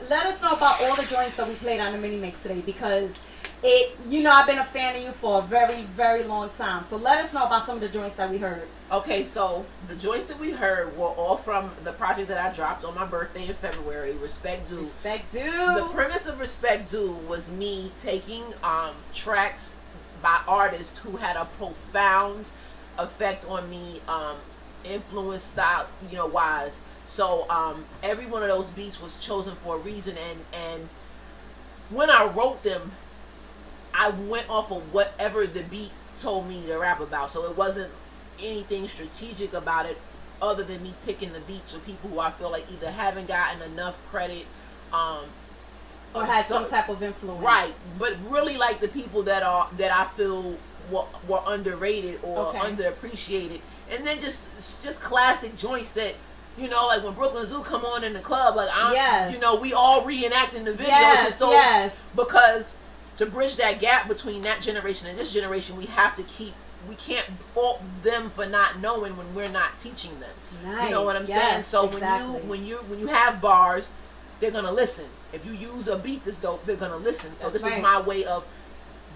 let us know about all the joints that we played on the mini mix today, because I've been a fan of you for a very, very long time. So let us know about some of the joints that we heard. Okay, so the joints that we heard were all from the project that I dropped on my birthday in February, Respect Due. Respect Due. The premise of Respect Due was me taking tracks by artists who had a profound effect on me, influence style, wise. So every one of those beats was chosen for a reason, and when I wrote them, I went off of whatever the beat told me to rap about. So it wasn't anything strategic about it, other than me picking the beats for people who I feel like either haven't gotten enough credit, or had some type of influence. Right, but really like the people that I feel were underrated or underappreciated, and then just classic joints that. Like when Brooklyn Zoo come on in the club, like we all reenacting the videos, just those, because to bridge that gap between that generation and this generation, we can't fault them for not knowing when we're not teaching them. Nice. You know what I'm saying? So when you have bars, they're gonna listen. If you use a beat that's dope, they're gonna listen. So this is my way of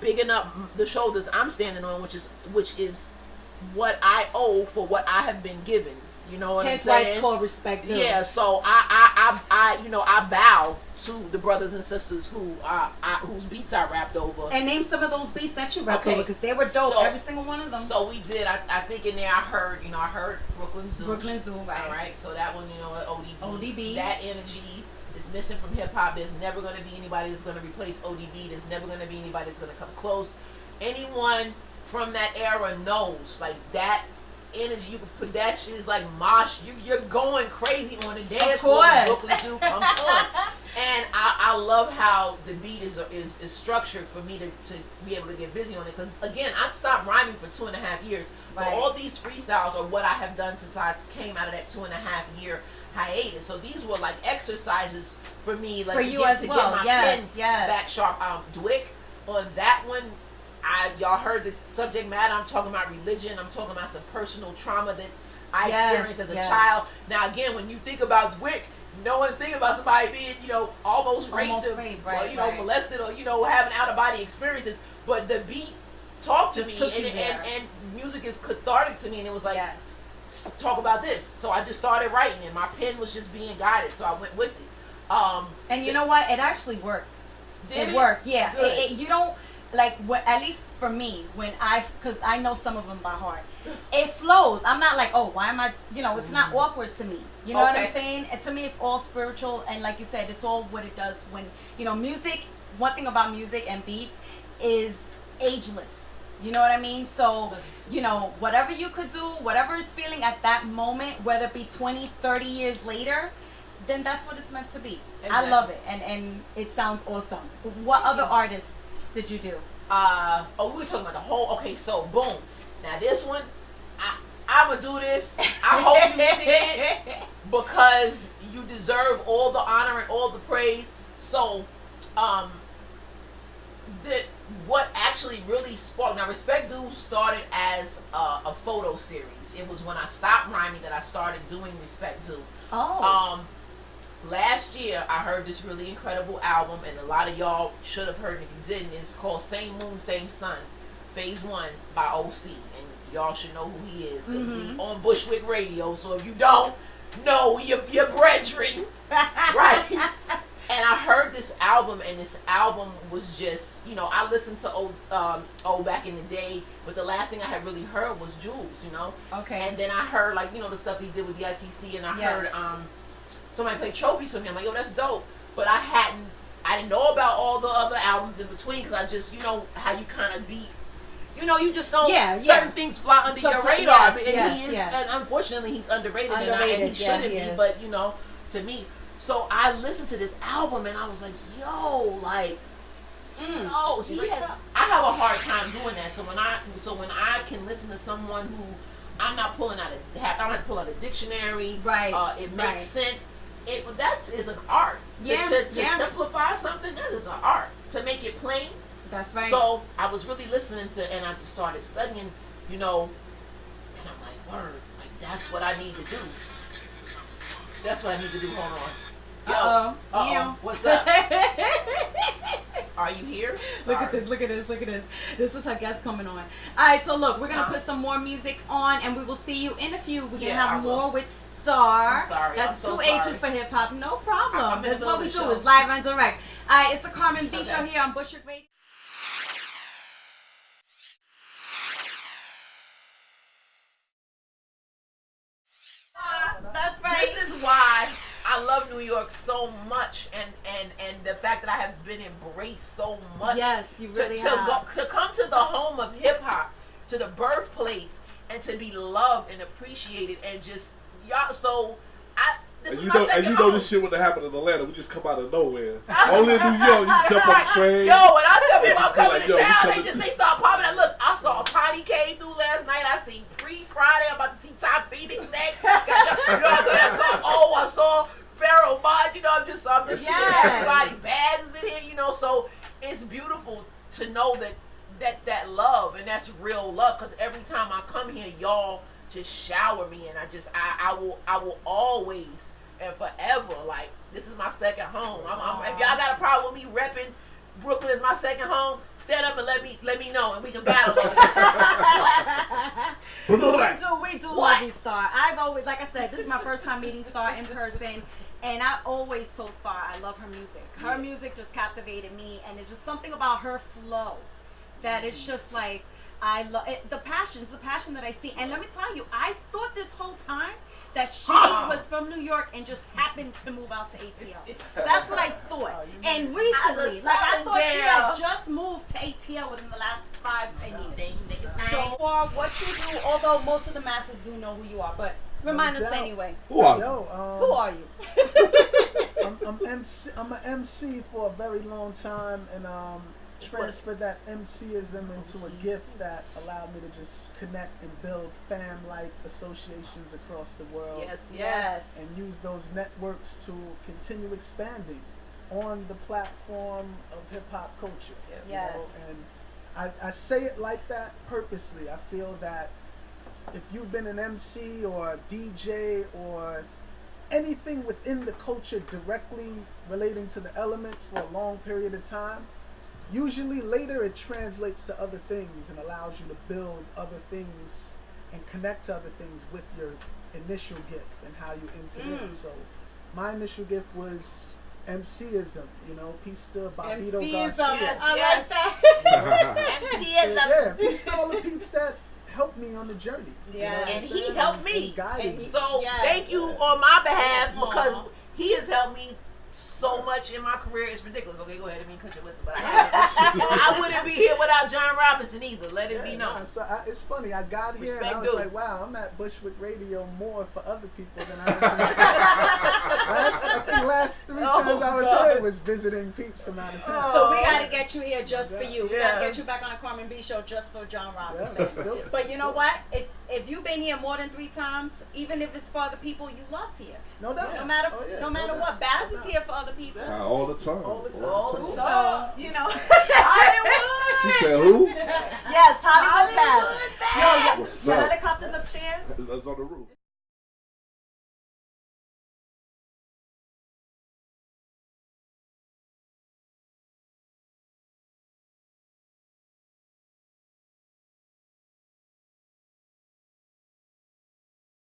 bigging up the shoulders I'm standing on, which is what I owe for what I have been given. You know what I'm saying? Hence why it's called Respect Due. Yeah, so I bow to the brothers and sisters whose beats I rapped over. And name some of those beats that you rapped over, because they were dope, every single one of them. So we did. I think in there I heard Brooklyn Zoo. Brooklyn Zoo, right? All right. So that one, ODB. ODB. That energy is missing from hip hop. There's never going to be anybody that's going to replace ODB. There's never going to be anybody that's going to come close. Anyone from that era knows, like, that energy, you can put that shit, is like mosh, you're going crazy on the dance floor when Brooklyn Zoo comes on. And I love how the beat is structured for me to be able to get busy on it, because again, I stopped rhyming for 2.5 years, so all these freestyles are what I have done since I came out of that 2.5 year hiatus. So these were like exercises for me, like, to get my pen back sharp. Dwick, on that one, y'all heard the subject matter. I'm talking about religion. I'm talking about some personal trauma that I experienced as a child. Now, again, when you think about Dwick, no one's thinking about somebody being, almost raped, molested, or, having out-of-body experiences. But the beat talked to me, and music is cathartic to me, and it was like, talk about this. So I just started writing, and my pen was just being guided, so I went with it. And you know what? It actually worked. It worked, yeah. You don't... Like, at least for me, because I know some of them by heart, it flows. I'm not like, oh, why am I, it's not awkward to me. You know what I'm saying? And to me, it's all spiritual. And like you said, it's all what it does when, music, one thing about music and beats is ageless. You know what I mean? So, whatever you could do, whatever is feeling at that moment, whether it be 20, 30 years later, then that's what it's meant to be. Exactly. I love it. And it sounds awesome. What other artists did you do? We were talking about the whole. Okay, so boom. Now this one, I'm gonna do this. I hope you see it, because you deserve all the honor and all the praise. So, what actually really sparked. Now, Respect Due started as a photo series. It was when I stopped rhyming that I started doing Respect Due. Last year, I heard this really incredible album, and a lot of y'all should have heard it. If you didn't, it's called Same Moon, Same Sun, Phase 1 by OC. And y'all should know who he is, because we on Bushwick Radio. So if you don't know, you're brethren. Right? And I heard this album, and this album was just, I listened to old back in the day, but the last thing I had really heard was Jules, Okay. And then I heard, like, the stuff he did with the ITC, and I heard, somebody played trophies for me. I'm like, yo, that's dope. But I didn't know about all the other albums in between, because I just, how you kind of beat, you just don't, certain things fly under your radar. And unfortunately, he's underrated and he shouldn't be, but, to me. So I listened to this album, and I was like, yo, like, I have a hard time doing that. So when I can listen to someone who I'm not pulling out I don't have to pull out a dictionary. Right. It makes sense. That is an art. To simplify something, that is an art. To make it plain. That's right. So I was really listening to, and I just started studying, and I'm like, word, like, that's what I need to do. That's what I need to do. Hold on. Yo, what's up? Are you here? Look at this, look at this, look at this. This is her guest coming on. Alright, so look, we're gonna put some more music on and we will see you in a few. We're gonna have more with Star. I'm sorry. That's I'm so 2 sorry. H's for hip hop. No problem. That's what we do. Show. It's live and direct. Alright, it's the Carmen B Show here on Bushwick Radio. That's right. This is why I love New York so much, and the fact that I have been embraced so much. Yes, you really have. To come to the home of hip hop, to the birthplace, and to be loved and appreciated, and just y'all. So this is my second home. You know this shit wouldn't happen in Atlanta. We just come out of nowhere. Only in New York, you jump on the train. Yo, when I tell people I'm coming like, to town, they start popping out. Look, I saw Connie came through last night. I seen Priest Friday. I'm about to see Top Phoenix next. You know what I'm saying? I saw Pharaoh Mod. You know, I'm just seeing everybody. Baz is in here. You know, so it's beautiful to know that love, and that's real love. Because every time I come here, y'all just shower me, and I will always and forever, like, this is my second home. If y'all got a problem with me repping Brooklyn as my second home, stand up and let me know, and we can battle over it. we do love you, Star. I've always, like I said, this is my first time meeting Star in person, and I always told Star I love her music. Her music just captivated me, and it's just something about her flow that it's just like, I love it. The passion that I see. And let me tell you, I thought this whole time that she was from New York and just happened to move out to ATL. That's what I thought. And recently, I thought she had just moved to ATL within the last 5-10 years. So, what you do, although most of the masses do know who you are, but remind us anyway. Who are you? Who are you? I'm an MC for a very long time, and transferred that MCism into a gift that allowed me to just connect and build fam-like associations across the world. Yes. And use those networks to continue expanding on the platform of hip-hop culture. Yes. You know? And I say it like that purposely. I feel that if you've been an MC or a DJ or anything within the culture directly relating to the elements for a long period of time, usually later it translates to other things and allows you to build other things and connect to other things with your initial gift and how you entered in. So my initial gift was MCism, you know, peace to Bobito Garcia. Yes, I like that. MCism. Peace to all the peeps that helped me on the journey. Yeah. You know and he helped me. And so thank you on my behalf, because he has helped me so much in my career. It's ridiculous. Okay, go ahead. I mean, cut your listen, but I wouldn't be here without John Robinson either. Let it be known. So it's funny. I got here and I was like, wow, I'm at Bushwick Radio more for other people than I am. last 3 times I was here was visiting peeps from out of town. So we got to get you here just for you. We got to get you back on the Carmen B Show just for John Robinson. But you know what? If you've been here more than 3 times, even if it's for other people, you loved here. No doubt. No matter what. Baz is here for other people. All the time. So, you know. Hollywood. She said who? Yes, Hollywood Baz. Yo, your helicopter's upstairs. It's on the roof.